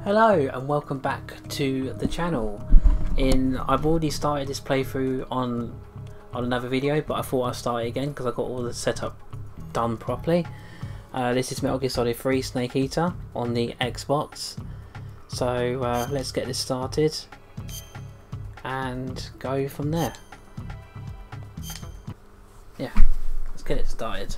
Hello and welcome back to the channel. I've already started this playthrough on another video, but I thought I'd start it again because I got all the setup done properly. This is Metal Gear Solid 3 Snake Eater on the Xbox. So let's get this started and go from there. Yeah, let's get it started.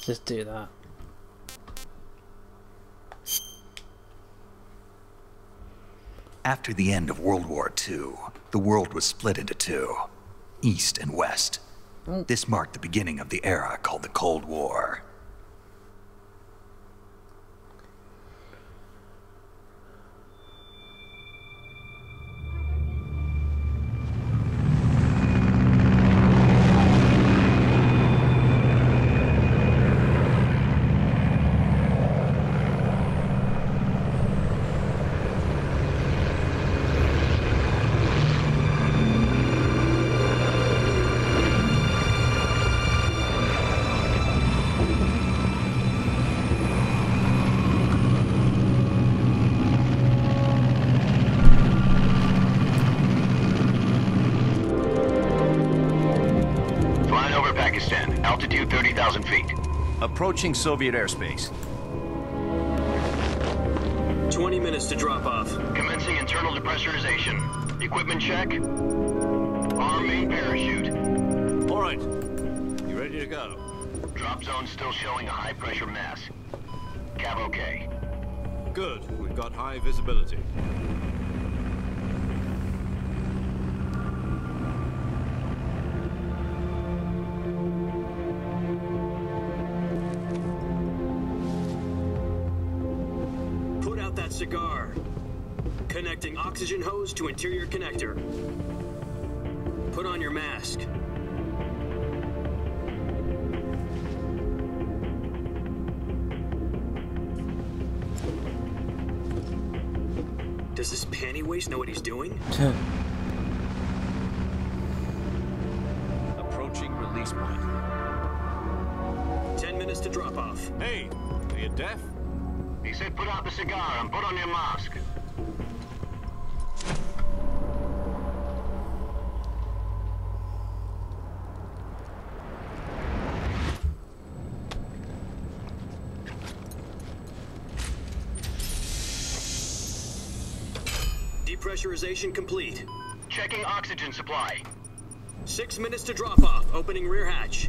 Just do that. After the end of World War II, the world was split into two, East and West. This marked the beginning of the era called the Cold War. Altitude 30,000 feet. Approaching Soviet airspace. 20 minutes to drop off. Commencing internal depressurization. Equipment check. Arm main parachute. All right. You ready to go? Drop zone still showing a high pressure mass. Cav okay. Good. We've got high visibility. Cigar. Connecting oxygen hose to interior connector. Put on your mask. Does this panty waste know what he's doing? Approaching release point. 10 minutes to drop off. Hey, are you deaf? He said put out the cigar and put on your mask. Depressurization complete. Checking oxygen supply. 6 minutes to drop off. Opening rear hatch.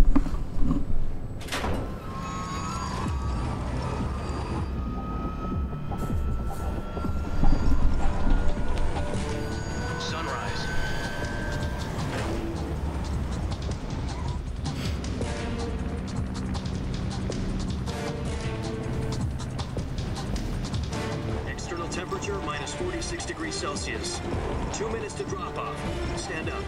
Temperature minus 46 degrees Celsius. 2 minutes to drop off. Stand up.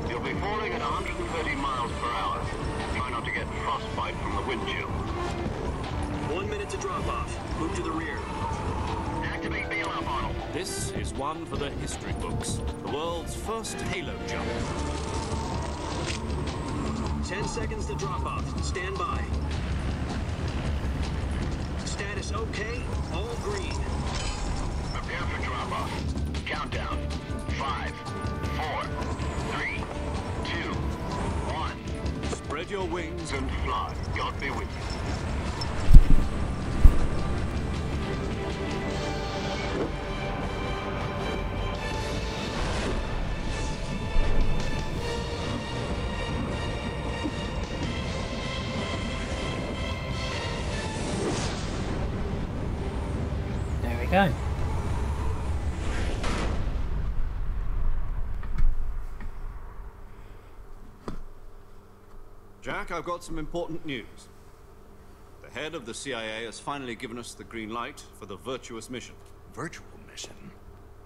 You'll be falling at 130 miles per hour. Try not to get frostbite from the wind chill. 1 minute to drop off. Move to the rear. Activate bailout model. This is one for the history books. The world's first halo jump. 10 seconds to drop off. Stand by. Status okay, all green. Prepare for drop-off. Countdown. 5, 4, 3, 2, 1. Spread your wings And fly. God be with you. Go. Jack, I've got some important news. The head of the CIA has finally given us the green light for the virtuous mission. Virtual mission?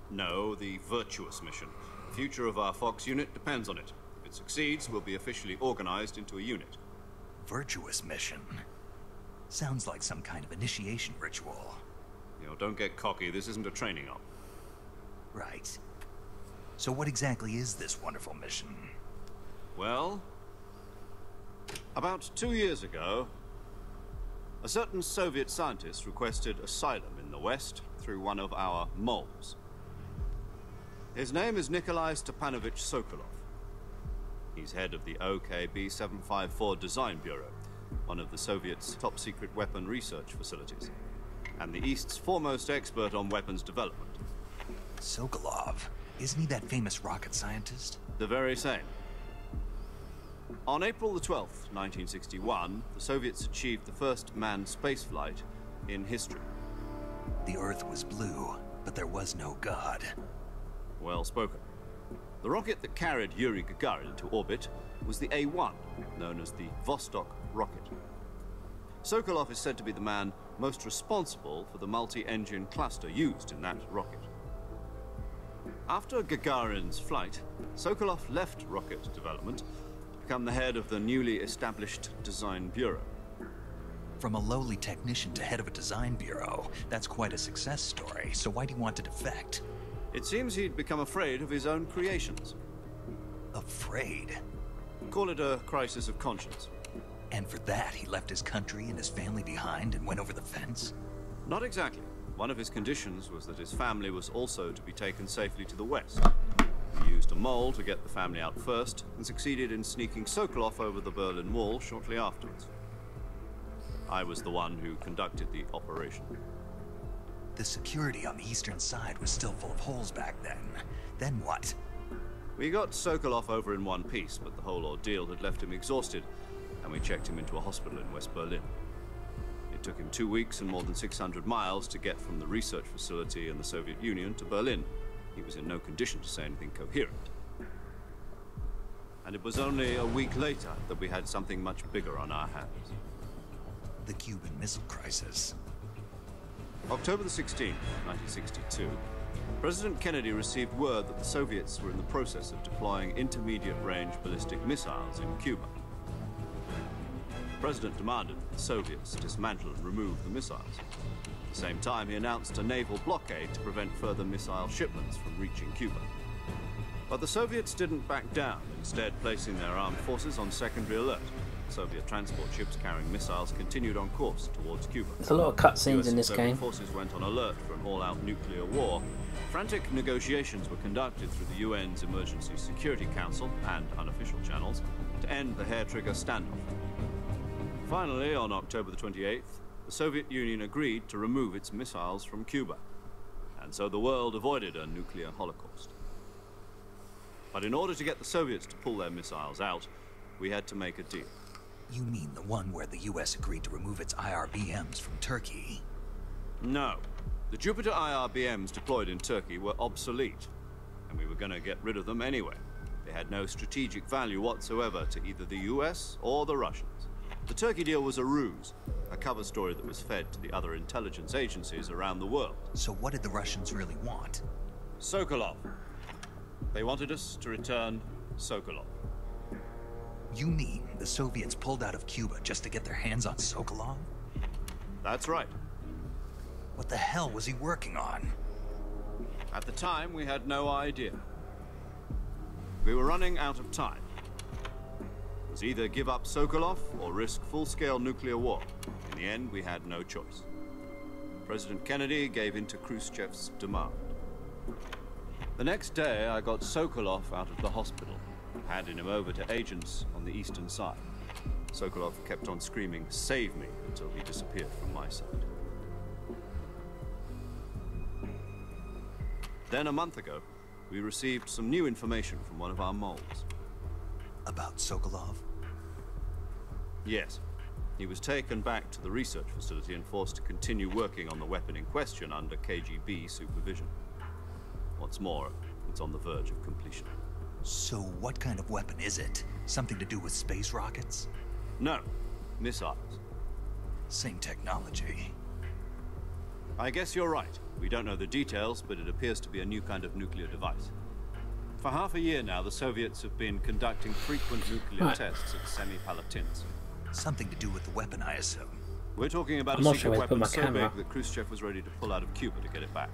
No, the virtuous mission. The future of our Fox unit depends on it. If it succeeds, we'll be officially organized into a unit. Virtuous mission? Sounds like some kind of initiation ritual. You know, don't get cocky. This isn't a training op. Right. So what exactly is this wonderful mission? Well, about 2 years ago, a certain Soviet scientist requested asylum in the West through one of our moles. His name is Nikolai Stepanovich Sokolov. He's head of the OKB 754 Design Bureau, one of the Soviets' top-secret weapon research facilities, and the East's foremost expert on weapons development. Sokolov? Isn't he that famous rocket scientist? The very same. On April the 12th, 1961, the Soviets achieved the first manned spaceflight in history. The Earth was blue, but there was no God. Well spoken. The rocket that carried Yuri Gagarin into orbit was the A-1, known as the Vostok rocket. Sokolov is said to be the man most responsible for the multi-engine cluster used in that rocket. After Gagarin's flight, Sokolov left rocket development to become the head of the newly established Design Bureau. From a lowly technician to head of a design bureau, that's quite a success story, so why'd he want to defect? It seems he'd become afraid of his own creations. Afraid? Call it a crisis of conscience. And for that, he left his country and his family behind and went over the fence? Not exactly. One of his conditions was that his family was also to be taken safely to the West. He used a mole to get the family out first, and succeeded in sneaking Sokolov over the Berlin Wall shortly afterwards. I was the one who conducted the operation. The security on the eastern side was still full of holes back then. Then what? We got Sokolov over in one piece, but the whole ordeal had left him exhausted, and we checked him into a hospital in West Berlin. It took him 2 weeks and more than 600 miles to get from the research facility in the Soviet Union to Berlin. He was in no condition to say anything coherent. And it was only a week later that we had something much bigger on our hands. The Cuban Missile Crisis. October the 16th, 1962, President Kennedy received word that the Soviets were in the process of deploying intermediate-range ballistic missiles in Cuba. The President demanded that the Soviets dismantle and remove the missiles. At the same time, he announced a naval blockade to prevent further missile shipments from reaching Cuba. But the Soviets didn't back down, instead placing their armed forces on secondary alert. Soviet transport ships carrying missiles continued on course towards Cuba. There's a lot of cutscenes in this Soviet game. forces went on alert for an all-out nuclear war. Frantic negotiations were conducted through the UN's Emergency Security Council and unofficial channels to end the hair-trigger standoff. Finally, on October the 28th, the Soviet Union agreed to remove its missiles from Cuba, and so the world avoided a nuclear holocaust. But in order to get the Soviets to pull their missiles out, we had to make a deal. You mean the one where the US agreed to remove its IRBMs from Turkey? No. The Jupiter IRBMs deployed in Turkey were obsolete, and we were going to get rid of them anyway. They had no strategic value whatsoever to either the US or the Russians. The Turkey deal was a ruse, a cover story that was fed to the other intelligence agencies around the world. So what did the Russians really want? Sokolov. They wanted us to return Sokolov. You mean the Soviets pulled out of Cuba just to get their hands on Sokolov? That's right. What the hell was he working on? At the time, we had no idea. We were running out of time. It was either give up Sokolov or risk full-scale nuclear war. In the end, we had no choice. President Kennedy gave in to Khrushchev's demand. The next day, I got Sokolov out of the hospital, handing him over to agents on the eastern side. Sokolov kept on screaming, "Save me," until he disappeared from my side. Then a month ago, we received some new information from one of our moles. About Sokolov? Yes. He was taken back to the research facility and forced to continue working on the weapon in question under KGB supervision. What's more, it's on the verge of completion. So what kind of weapon is it? Something to do with space rockets? No, missiles. Same technology. I guess you're right. We don't know the details, but it appears to be a new kind of nuclear device. For half a year now, the Soviets have been conducting frequent nuclear tests at Semipalatinsk. Something to do with the weapon, I assume. We're talking about I'm a not secret sure where to put weapon my so camera. big that Khrushchev was ready to pull out of Cuba to get it back.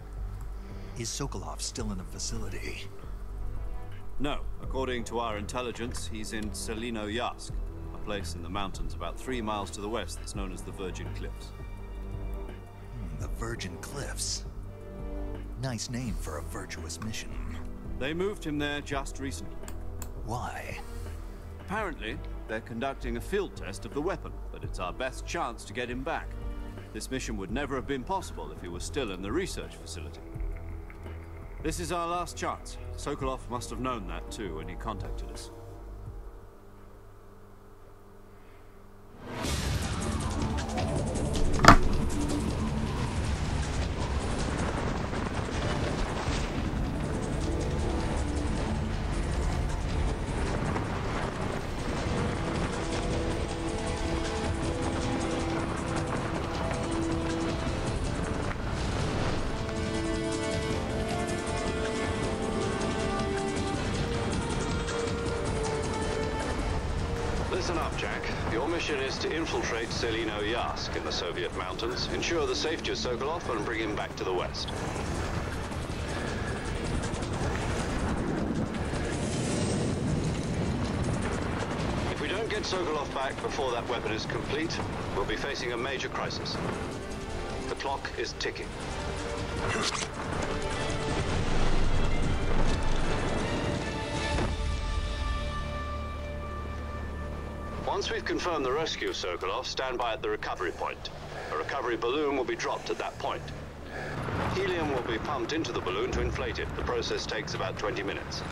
Is Sokolov still in the facility? No, according to our intelligence, he's in Selino Yask, a place in the mountains about 3 miles to the west that's known as the Virgin Cliffs. The Virgin Cliffs. Nice name for a virtuous mission. They moved him there just recently. Why? Apparently, they're conducting a field test of the weapon, but it's our best chance to get him back. This mission would never have been possible if he was still in the research facility. This is our last chance. Sokolov must have known that too when he contacted us. Listen up, Jack. Your mission is to infiltrate Selino Yask in the Soviet mountains, ensure the safety of Sokolov, and bring him back to the West. If we don't get Sokolov back before that weapon is complete, we'll be facing a major crisis. The clock is ticking. Once we've confirmed the rescue of Sokolov, stand by at the recovery point. A recovery balloon will be dropped at that point. Helium will be pumped into the balloon to inflate it. The process takes about 20 minutes.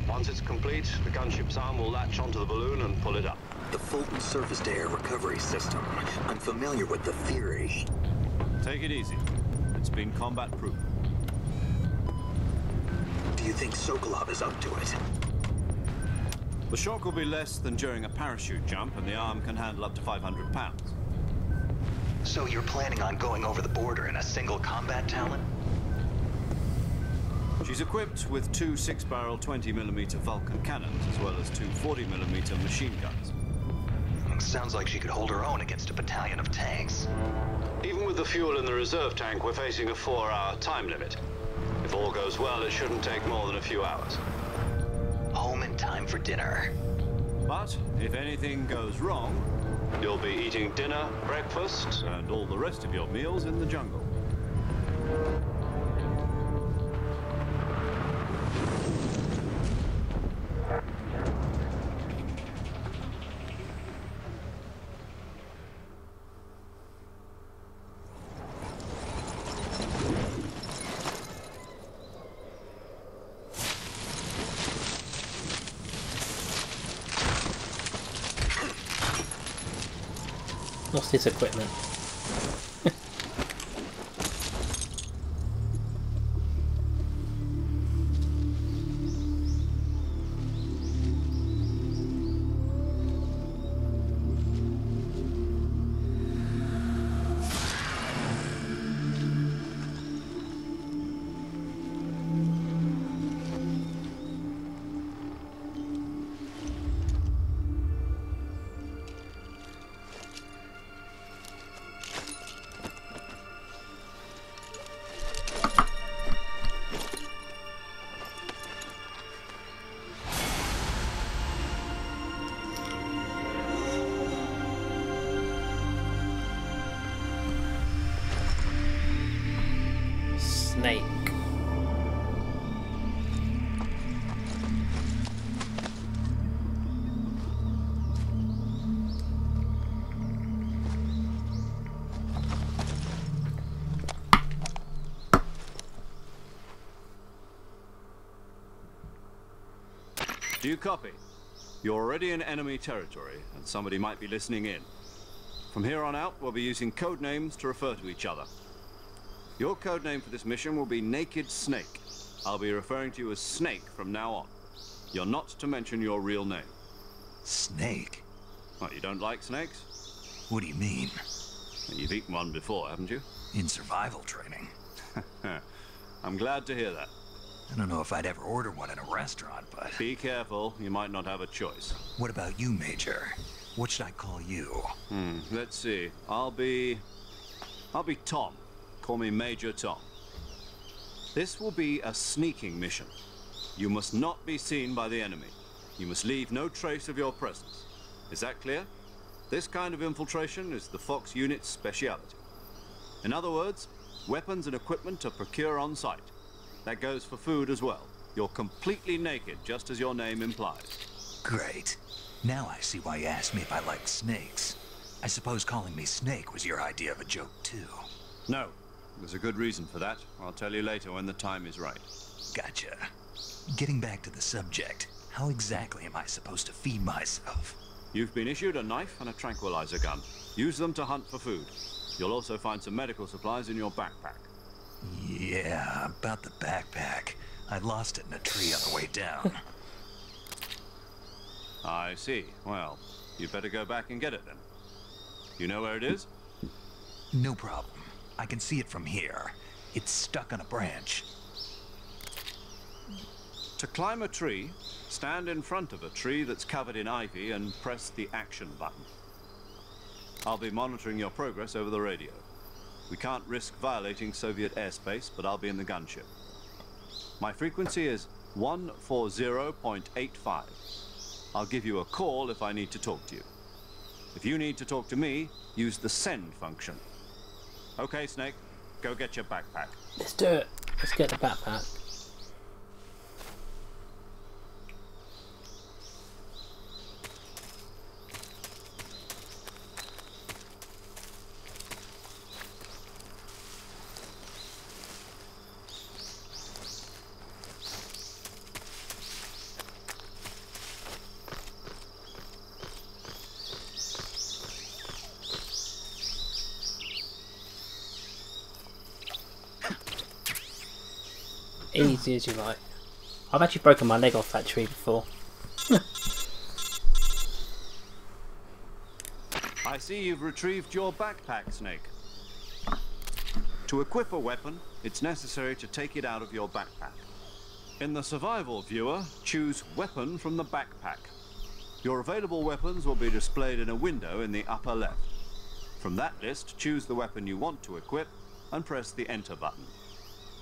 Once it's complete, the gunship's arm will latch onto the balloon and pull it up. The Fulton surface-to-air recovery system. I'm familiar with the theory. Take it easy. It's been combat-proof. Do you think Sokolov is up to it? The shock will be less than during a parachute jump, and the arm can handle up to 500 pounds. So you're planning on going over the border in a single combat talon? She's equipped with 2 6-barrel 20mm Vulcan cannons, as well as 2 40mm machine guns. Sounds like she could hold her own against a battalion of tanks. Even with the fuel in the reserve tank, we're facing a 4-hour time limit. If all goes well, it shouldn't take more than a few hours. Home in time for dinner. But if anything goes wrong, you'll be eating dinner, breakfast, and all the rest of your meals in the jungle. Lost his equipment. Snake. Do you copy? You're already in enemy territory, and somebody might be listening in. From here on out, we'll be using code names to refer to each other. Your code name for this mission will be Naked Snake. I'll be referring to you as Snake from now on. You're not to mention your real name. Snake? What, you don't like snakes? What do you mean? You've eaten one before, haven't you? In survival training? I'm glad to hear that. I don't know if I'd ever order one in a restaurant, but... Be careful, you might not have a choice. What about you, Major? What should I call you? Let's see. I'll be Tom. Call me Major Tom. This will be a sneaking mission. You must not be seen by the enemy. You must leave no trace of your presence. Is that clear? This kind of infiltration is the Fox unit's speciality. In other words, weapons and equipment are procured on site. That goes for food as well. You're completely naked, just as your name implies. Great. Now I see why you asked me if I like snakes. I suppose calling me Snake was your idea of a joke, too. No. There's a good reason for that. I'll tell you later when the time is right. Gotcha. Getting back to the subject, how exactly am I supposed to feed myself? You've been issued a knife and a tranquilizer gun. Use them to hunt for food. You'll also find some medical supplies in your backpack. Yeah, about the backpack. I lost it in a tree on the way down. I see. Well, you'd better go back and get it then. You know where it is? No problem. I can see it from here. It's stuck on a branch. To climb a tree, stand in front of a tree that's covered in ivy and press the action button. I'll be monitoring your progress over the radio. We can't risk violating Soviet airspace, but I'll be in the gunship. My frequency is 140.85. I'll give you a call if I need to talk to you. If you need to talk to me, use the send function. Okay, Snake, go get your backpack. Let's do it. Let's get the backpack. Easy as you like. I've actually broken my leg off that tree before. I see you've retrieved your backpack, Snake. To equip a weapon, it's necessary to take it out of your backpack. In the survival viewer, choose Weapon from the backpack. Your available weapons will be displayed in a window in the upper left. From that list, choose the weapon you want to equip and press the Enter button.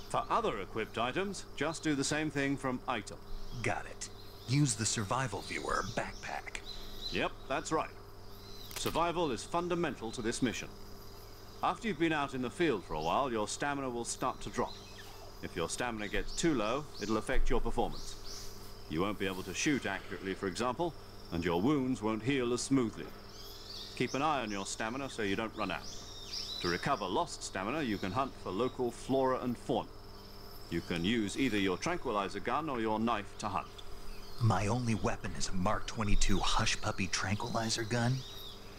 For other equipped items, just do the same thing from Item. Got it. Use the survival viewer backpack. Yep, that's right. Survival is fundamental to this mission. After you've been out in the field for a while, your stamina will start to drop. If your stamina gets too low, it'll affect your performance. You won't be able to shoot accurately, for example, and your wounds won't heal as smoothly. Keep an eye on your stamina so you don't run out. To recover lost stamina, you can hunt for local flora and fauna. You can use either your tranquilizer gun or your knife to hunt. My only weapon is a Mark 22 Hush Puppy tranquilizer gun?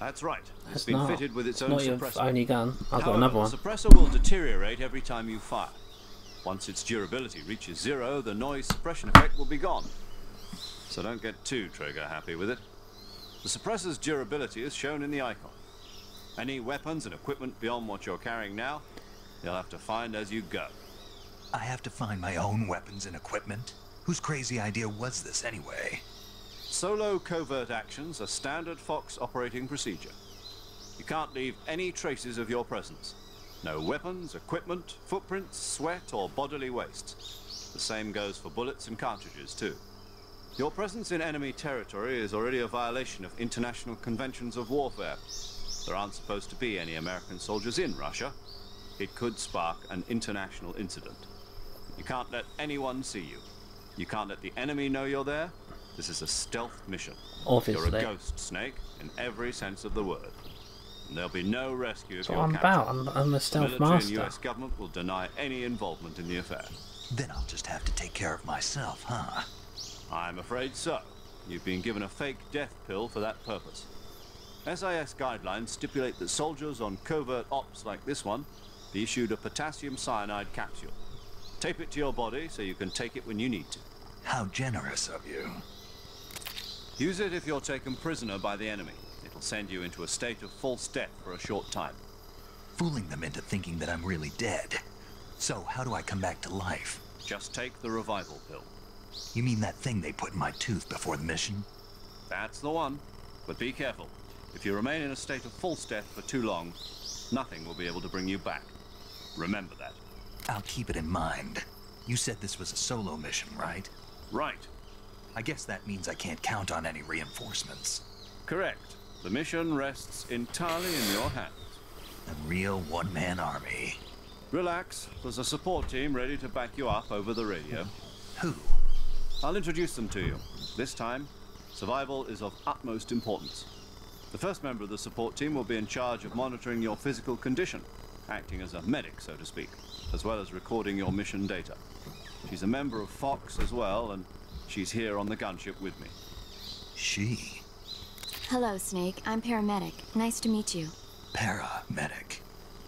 That's right. That's been fitted with its own not suppressor. your only gun. I've got However, another one. The suppressor will deteriorate every time you fire. Once its durability reaches 0, the noise suppression effect will be gone. So don't get too trigger happy with it. The suppressor's durability is shown in the icon. Any weapons and equipment beyond what you're carrying now, you'll have to find as you go. I have to find my own weapons and equipment? Whose crazy idea was this anyway? Solo covert actions are standard Fox operating procedure. You can't leave any traces of your presence. No weapons, equipment, footprints, sweat, or bodily waste. The same goes for bullets and cartridges, too. Your presence in enemy territory is already a violation of international conventions of warfare. There aren't supposed to be any American soldiers in Russia. It could spark an international incident. You can't let anyone see you. You can't let the enemy know you're there. This is a stealth mission. Obviously. You're a ghost, Snake, in every sense of the word. And there'll be no rescue if That's you're what I'm captured. about. I'm a stealth The military master. and US government will deny any involvement in the affair. Then I'll just have to take care of myself, huh? I'm afraid so. You've been given a fake death pill for that purpose. SIS guidelines stipulate that soldiers on covert ops like this one be issued a potassium cyanide capsule. Tape it to your body so you can take it when you need to. How generous of you. Use it if you're taken prisoner by the enemy. It'll send you into a state of false death for a short time. Fooling them into thinking that I'm really dead. So, how do I come back to life? Just take the revival pill. You mean that thing they put in my tooth before the mission? That's the one. But be careful. If you remain in a state of false death for too long, nothing will be able to bring you back. Remember that. I'll keep it in mind. You said this was a solo mission, right? Right. I guess that means I can't count on any reinforcements. Correct. The mission rests entirely in your hands. A real one-man army. Relax. There's a support team ready to back you up over the radio. Who? I'll introduce them to you. This time, survival is of utmost importance. The first member of the support team will be in charge of monitoring your physical condition, acting as a medic, so to speak, as well as recording your mission data. She's a member of Fox as well, and she's here on the gunship with me. She? Hello, Snake. I'm paramedic. Nice to meet you. Paramedic.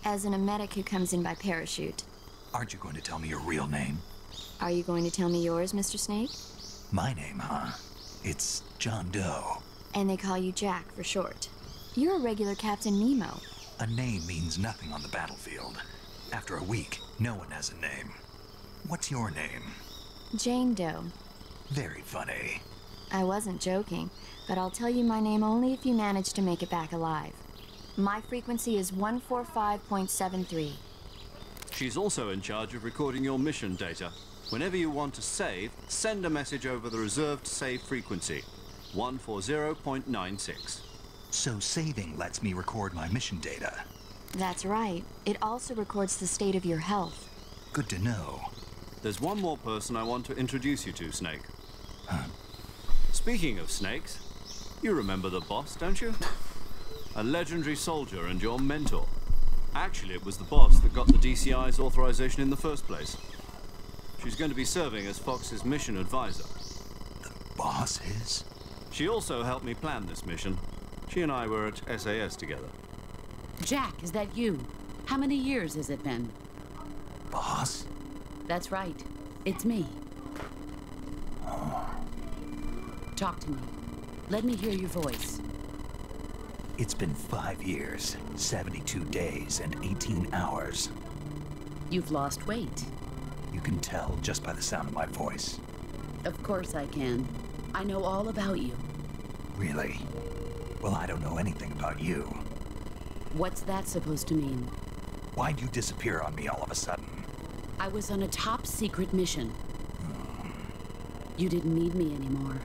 As in a medic who comes in by parachute. Aren't you going to tell me your real name? Are you going to tell me yours, Mr. Snake? My name, huh? It's John Doe. And they call you Jack for short. You're a regular Captain Nemo. A name means nothing on the battlefield. After a week, no one has a name. What's your name? Jane Doe. Very funny. I wasn't joking, but I'll tell you my name only if you manage to make it back alive. My frequency is 145.73. She's also in charge of recording your mission data. Whenever you want to save, send a message over the reserved save frequency, 140.96. So saving lets me record my mission data. That's right. It also records the state of your health. Good to know. There's one more person I want to introduce you to, Snake. Huh? Speaking of snakes, you remember the boss, don't you? A legendary soldier and your mentor. Actually, it was the boss that got the DCI's authorization in the first place. She's going to be serving as Fox's mission advisor. The boss is? She also helped me plan this mission. She and I were at SAS together. Jack, is that you? How many years has it been? Boss? That's right. It's me. Talk to me. Let me hear your voice. It's been 5 years, 72 days, and 18 hours. You've lost weight. You can tell just by the sound of my voice. Of course I can. I know all about you. Really? Well, I don't know anything about you. What's that supposed to mean? Why'd you disappear on me all of a sudden? I was on a top secret mission. You didn't need me anymore.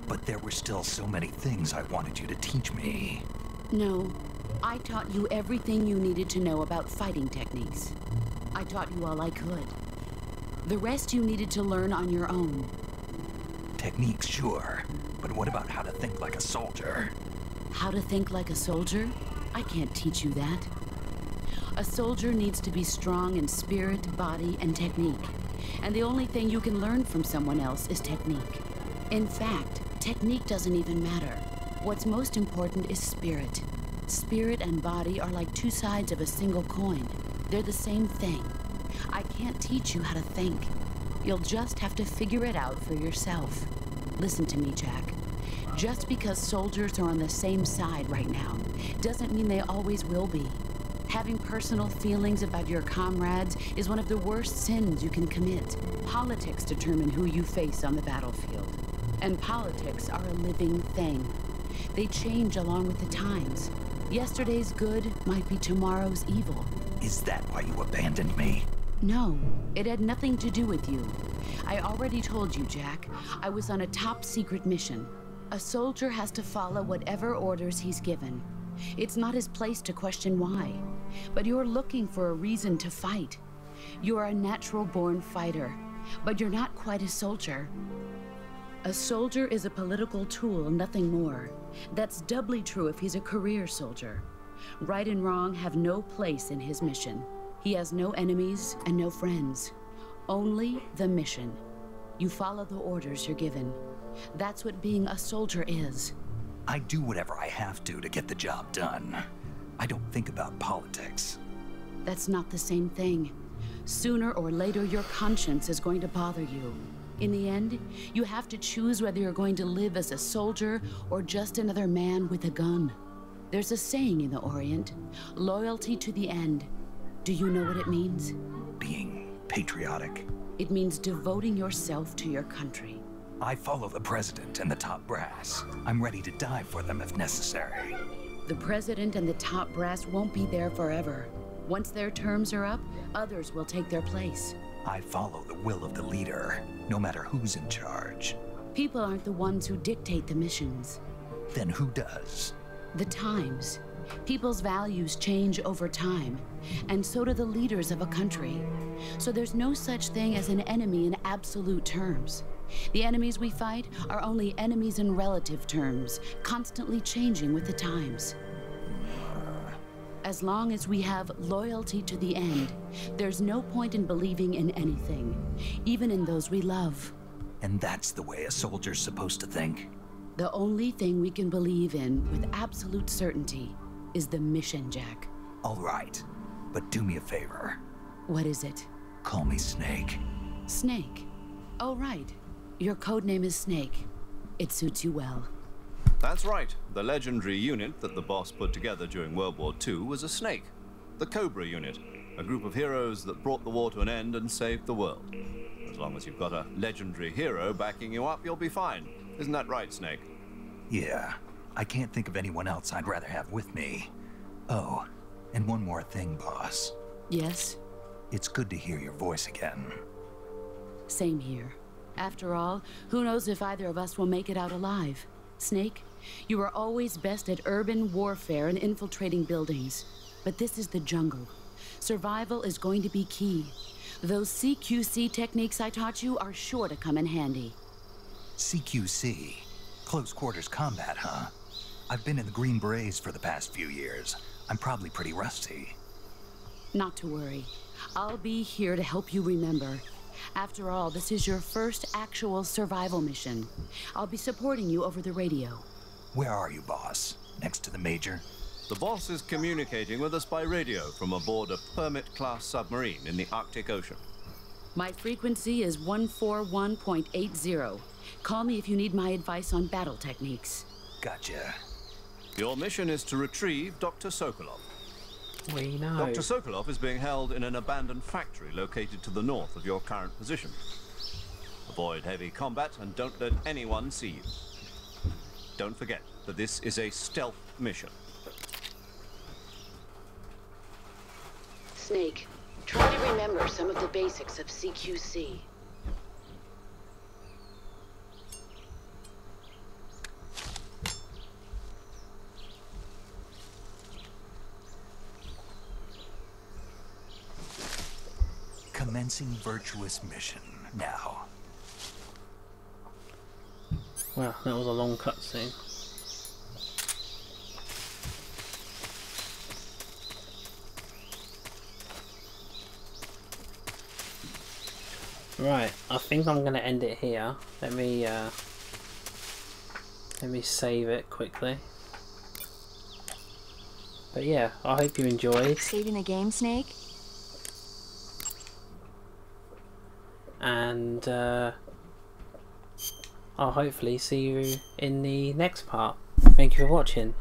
But there were still so many things I wanted you to teach me. No, I taught you everything you needed to know about fighting techniques. I taught you all I could. The rest you needed to learn on your own. Techniques, sure. But what about how to think like a soldier? How to think like a soldier? I can't teach you that. A soldier needs to be strong in spirit, body, and technique. And the only thing you can learn from someone else is technique. In fact, technique doesn't even matter. What's most important is spirit. Spirit and body are like two sides of a single coin. They're the same thing. I can't teach you how to think. You'll just have to figure it out for yourself. Listen to me, Jack. Just because soldiers are on the same side right now doesn't mean they always will be. Having personal feelings about your comrades is one of the worst sins you can commit. Politics determine who you face on the battlefield. And politics are a living thing. They change along with the times. Yesterday's good might be tomorrow's evil. Is that why you abandoned me? No, it had nothing to do with you. I already told you, Jack. I was on a top secret mission. A soldier has to follow whatever orders he's given. It's not his place to question why. But you're looking for a reason to fight. You're a natural-born fighter, but you're not quite a soldier. A soldier is a political tool, nothing more. That's doubly true if he's a career soldier. Right and wrong have no place in his mission. He has no enemies and no friends. Only the mission. You follow the orders you're given. That's what being a soldier is. I do whatever I have to get the job done. I don't think about politics. That's not the same thing. Sooner or later, your conscience is going to bother you. In the end, you have to choose whether you're going to live as a soldier or just another man with a gun. There's a saying in the Orient, loyalty to the end. Do you know what it means? Being patriotic. It means devoting yourself to your country. I follow the president and the top brass. I'm ready to die for them if necessary. The president and the top brass won't be there forever. Once their terms are up, others will take their place. I follow the will of the leader, no matter who's in charge. People aren't the ones who dictate the missions. Then who does? The times. People's values change over time, and so do the leaders of a country. So there's no such thing as an enemy in absolute terms. The enemies we fight are only enemies in relative terms, constantly changing with the times. As long as we have loyalty to the end, there's no point in believing in anything, even in those we love. And that's the way a soldier's supposed to think? The only thing we can believe in with absolute certainty is the mission, Jack. All right, but do me a favor. What is it? Call me Snake. Snake? Oh, right. Your codename is Snake. It suits you well. That's right. The legendary unit that the boss put together during World War II was a snake. The Cobra unit, a group of heroes that brought the war to an end and saved the world. As long as you've got a legendary hero backing you up, you'll be fine. Isn't that right, Snake? Yeah, I can't think of anyone else I'd rather have with me. Oh, and one more thing, boss. Yes? It's good to hear your voice again. Same here. After all, who knows if either of us will make it out alive? Snake, you are always best at urban warfare and infiltrating buildings. But this is the jungle. Survival is going to be key. Those CQC techniques I taught you are sure to come in handy. CQC? Close quarters combat, huh? I've been in the Green Berets for the past few years. I'm probably pretty rusty. Not to worry. I'll be here to help you remember. After all, this is your first actual survival mission. I'll be supporting you over the radio. Where are you, boss? Next to the Major? The boss is communicating with us by radio from aboard a Permit-class submarine in the Arctic Ocean. My frequency is 141.80. Call me if you need my advice on battle techniques. Gotcha. Your mission is to retrieve Dr. Sokolov. We know. Dr. Sokolov is being held in an abandoned factory located to the north of your current position. Avoid heavy combat and don't let anyone see you. Don't forget that this is a stealth mission. Snake, try to remember some of the basics of CQC. Commencing virtuous mission now. Wow, that was a long cutscene. Right, I think I'm gonna end it here. Let me save it quickly. But yeah, I hope you enjoyed. Saving the game, Snake? And I'll hopefully see you in the next part. Thank you for watching.